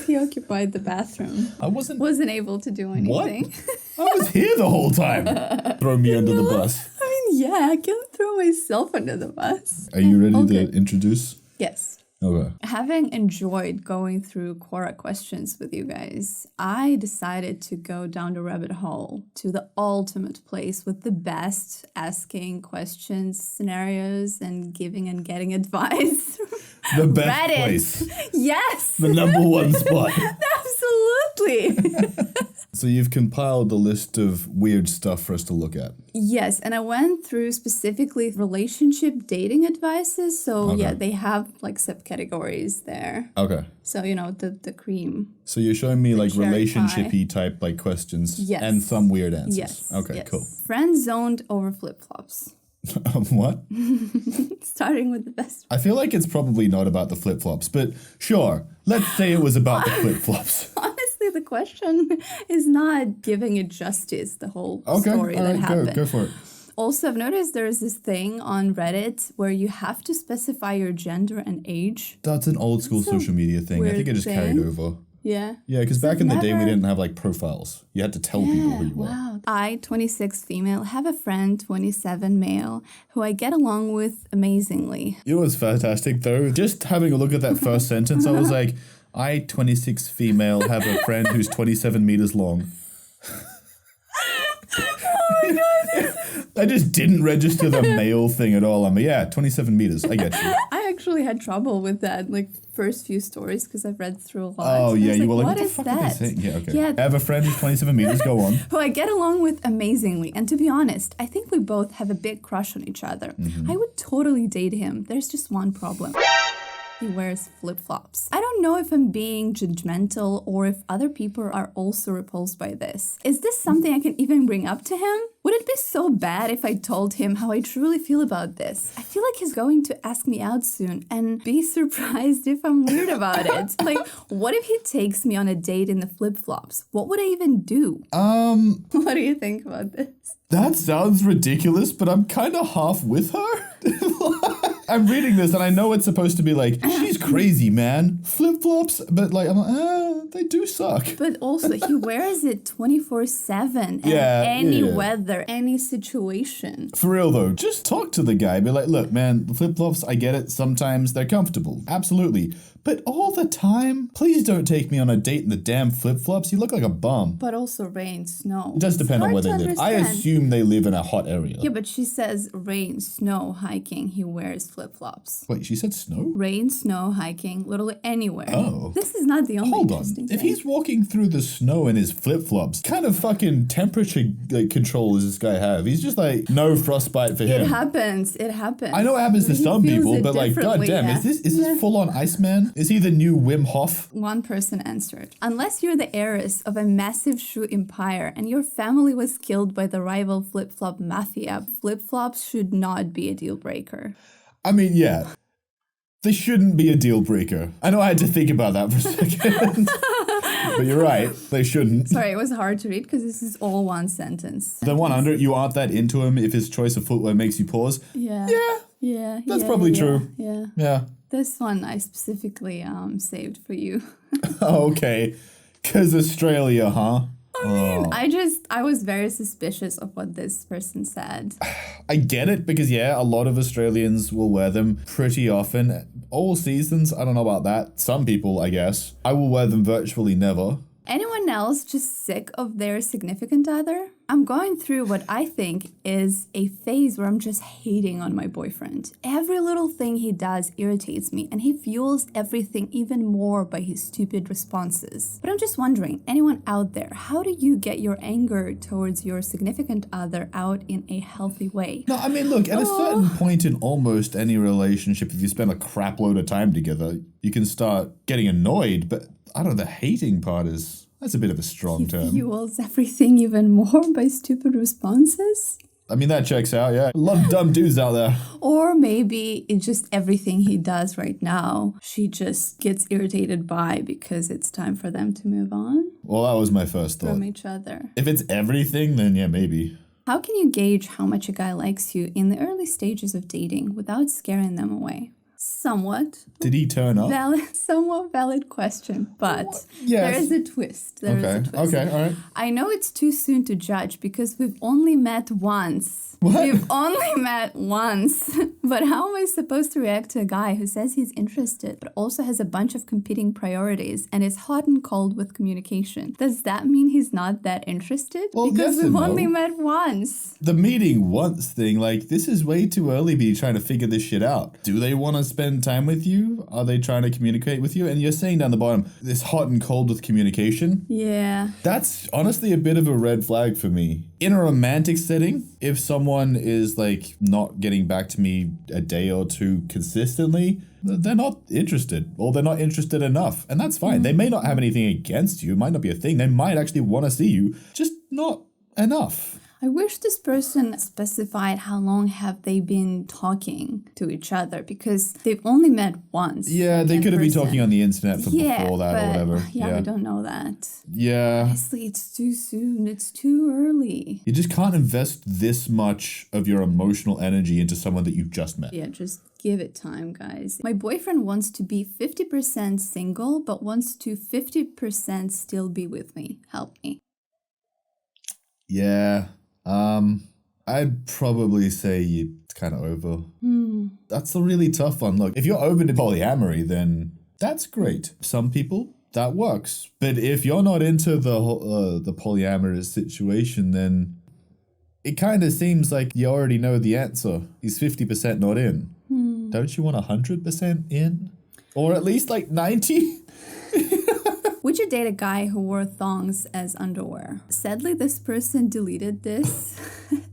He occupied the bathroom. I wasn't able to do anything. What? I was here the whole time. Throw me under the bus. I mean, yeah, I can throw myself under the bus. Are you ready to introduce? Yes. Okay. Having enjoyed going through Quora questions with you guys, I decided to go down the rabbit hole to the ultimate place with the best asking questions, scenarios, and giving and getting advice. The best Reddit. place. Yes. The number one spot. Absolutely. So you've compiled a list of weird stuff for us to look at. Yes, and I went through specifically relationship dating advices. So yeah, they have like subcategories there. Okay. So, the cream. So you're showing me like cherry relationship-y type like questions and some weird answers. Yes. Okay, yes. cool. Friend zoned over flip-flops. What? Starting with the best. I feel like it's probably not about the flip-flops, but sure, let's say it was about the flip-flops. Honestly, the question is not giving it justice, the whole story that happened. Go for it. Also, I've noticed there's this thing on Reddit where you have to specify your gender and age. That's an old school social media thing. I think it just carried over. Yeah. Yeah, because back in the day, we didn't have like profiles. You had to tell people who you were. Wow. I, 26 female, have a friend, 27 male, who I get along with amazingly. It was fantastic though. Just having a look at that first sentence, I was like, I, 26 female, have a friend who's 27 meters long. Oh my god. I just didn't register the male thing at all. I'm like, yeah, 27 meters. I get you. I actually had trouble with that, like, first few stories because I've read through a lot. Oh, yeah, you were like, what what the is fuck that? are they saying? Yeah, okay. Yeah. I have a friend who's 27 meters. Go on. Who I get along with amazingly. And to be honest, I think we both have a big crush on each other. I would totally date him. There's just one problem. He wears flip-flops. I don't know if I'm being judgmental or if other people are also repulsed by this. Is this something I can even bring up to him? Would it be so bad if I told him how I truly feel about this? I feel like he's going to ask me out soon and be surprised if I'm weird about it. Like, what if he takes me on a date in the flip-flops? What would I even do? What do you think about this? That sounds ridiculous, but I'm kind of half with her. I'm reading this and I know it's supposed to be like, she's crazy, man. Flip-flops. But like, I'm like, they do suck. But also, he wears it 24/7 in any weather, any situation. For real though, just talk to the guy. Be like, look, man, the flip-flops, I get it. Sometimes they're comfortable. Absolutely. But all the time, please don't take me on a date in the damn flip-flops. You look like a bum. But also rain, snow. It does depend on where they live. I assume they live in a hot area. Yeah, but she says rain, snow, hiking, he wears flip-flops. Wait, she said snow? Rain, snow, hiking, literally anywhere. Oh. This is not the only Hold on. interesting thing. If he's walking through the snow in his flip-flops, kind of fucking temperature control does this guy have? He's just like, no frostbite for him. It happens. I know it happens to some people, but like, goddamn, is this full-on Iceman? Is he the new Wim Hof? One person answered, unless you're the heiress of a massive shoe empire and your family was killed by the rival flip-flop mafia, flip-flops should not be a deal breaker. I mean, yeah. They shouldn't be a deal breaker. I know I had to think about that for a second. But you're right, they shouldn't. Sorry, it was hard to read because this is all one sentence. The one under it, you aren't that into him if his choice of footwear makes you pause. Yeah. That's probably true. Yeah. This one I specifically saved for you. Okay. 'Cause Australia, huh? I was very suspicious of what this person said. I get it because, yeah, a lot of Australians will wear them pretty often. All seasons, I don't know about that. Some people, I guess. I will wear them virtually never. Anyone else just sick of their significant other? I'm going through what I think is a phase where I'm just hating on my boyfriend. Every little thing he does irritates me, and he fuels everything even more by his stupid responses. But I'm just wondering, anyone out there, how do you get your anger towards your significant other out in a healthy way? No, I mean, look, at a certain point in almost any relationship, if you spend a crap load of time together, you can start getting annoyed, but I don't know, the hating part that's a bit of a strong term. Fuels everything even more by stupid responses? I mean, that checks out, yeah. A lot of dumb dudes out there. Or maybe it's just everything he does right now, she just gets irritated by because it's time for them to move on. Well, that was my first thought. From each other. If it's everything, then yeah, maybe. How can you gauge how much a guy likes you in the early stages of dating without scaring them away? Somewhat. Did he turn up? Somewhat valid question, but Yes. there is a twist. There is a twist. Okay, all right. I know it's too soon to judge because we've only met once. What? We've only met once. But how am I supposed to react to a guy who says he's interested, but also has a bunch of competing priorities and is hot and cold with communication? Does that mean he's not that interested? Well, because yes we've and no. only met once. The meeting once thing, like, this is way too early to be trying to figure this shit out. Do they want to spend time with you? Are they trying to communicate with you? And you're saying down the bottom, this hot and cold with communication. Yeah. That's honestly a bit of a red flag for me. In a romantic setting, if someone is like not getting back to me a day or two consistently, they're not interested, or they're not interested enough. And that's fine. They may not have anything against you. It might not be a thing. They might actually want to see you, just not enough. I wish this person specified how long have they been talking to each other, because they've only met once. Yeah, they could have been talking on the internet from before that or whatever. Yeah, I don't know that. Yeah. Honestly, it's too soon. It's too early. You just can't invest this much of your emotional energy into someone that you've just met. Yeah, just give it time, guys. My boyfriend wants to be 50% single, but wants to 50% still be with me. Help me. Yeah. I'd probably say it's kind of over. That's a really tough one. Look, if you're open to polyamory, then that's great. Some people, that works. But if you're not into the polyamorous situation, then it kind of seems like you already know the answer. He's 50% not in. Don't you want 100% in? Or at least like 90? Would you date a guy who wore thongs as underwear? Sadly, this person deleted this,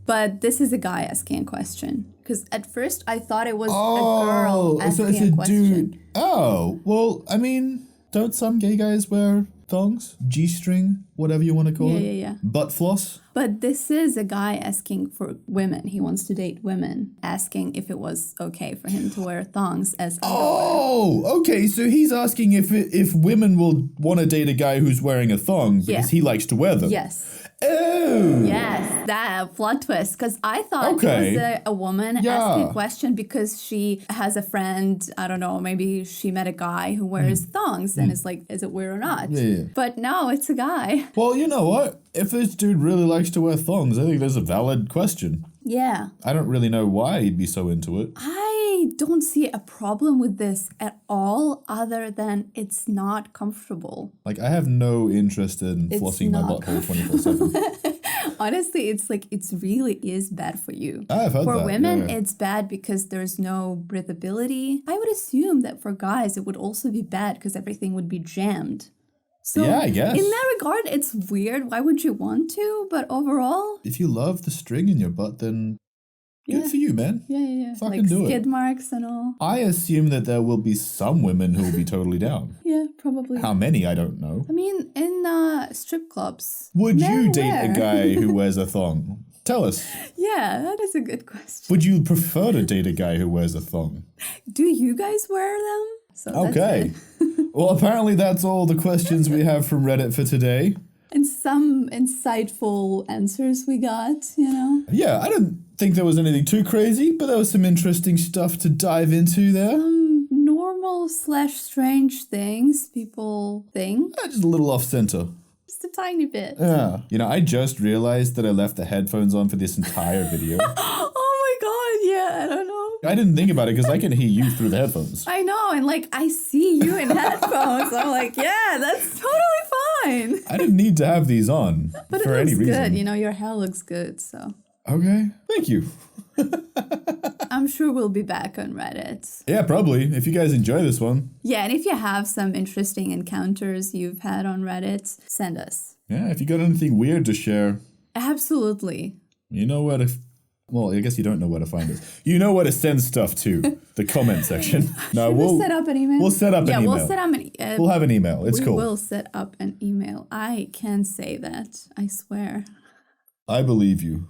but this is a guy asking a question. Because at first I thought it was a girl asking a question. Dude. Oh, well, I mean, don't some gay guys wear thongs? G-string? Whatever you want to call it? Yeah. Butt floss? But this is a guy asking for women. He wants to date women, asking if it was okay for him to wear thongs as underwear. Oh, okay. So he's asking if women will want to date a guy who's wearing a thong because he likes to wear them. Yes. Oh. Yes, that plot twist. Because I thought it was a woman asking a question because she has a friend, I don't know, maybe she met a guy who wears thongs and is like, is it weird or not? Yeah. But no, it's a guy. Well, you know what? If this dude really likes to wear thongs, I think that's a valid question. Yeah. I don't really know why he'd be so into it. I don't see a problem with this at all, other than it's not comfortable. Like, I have no interest in flossing my butthole 24/7. Honestly, it's like, it really is bad for you. I've heard for that. women, yeah. It's bad because there's no breathability. I would assume that for guys, it would also be bad because everything would be jammed. So yeah, I guess. In that regard, it's weird. Why would you want to? But overall, if you love the string in your butt, then good for you, man. Yeah. Fucking like do it. skid marks and all. I assume that there will be some women who will be totally down. Yeah, probably. How many, I don't know. I mean, in strip clubs. Would you date a guy who wears a thong? Tell us. Yeah, that is a good question. Would you prefer to date a guy who wears a thong? Do you guys wear them? So okay. Well, apparently that's all the questions we have from Reddit for today. And some insightful answers we got, you know? Yeah, I don't think there was anything too crazy, but there was some interesting stuff to dive into there. Normal/strange things people think. Just a little off center. Just a tiny bit. Yeah. You know, I just realized that I left the headphones on for this entire video. Oh my god, yeah, I don't know. I didn't think about it because I can hear you through the headphones. I know, and like, I see you in headphones. I'm like, yeah, that's totally fine. I didn't need to have these on but for any reason. But it looks good, you know, your hair looks good, so. Okay, thank you. I'm sure we'll be back on Reddit. Yeah, probably, if you guys enjoy this one. Yeah, and if you have some interesting encounters you've had on Reddit, send us. Yeah, if you got anything weird to share. Absolutely. You know where to... Well, I guess you don't know where to find us. You know where to send stuff to. The comment section. No, we'll set up an email. We'll set up an email. Yeah, we'll set up an we'll have an email. It's cool. We will set up an email. I can say that. I swear. I believe you.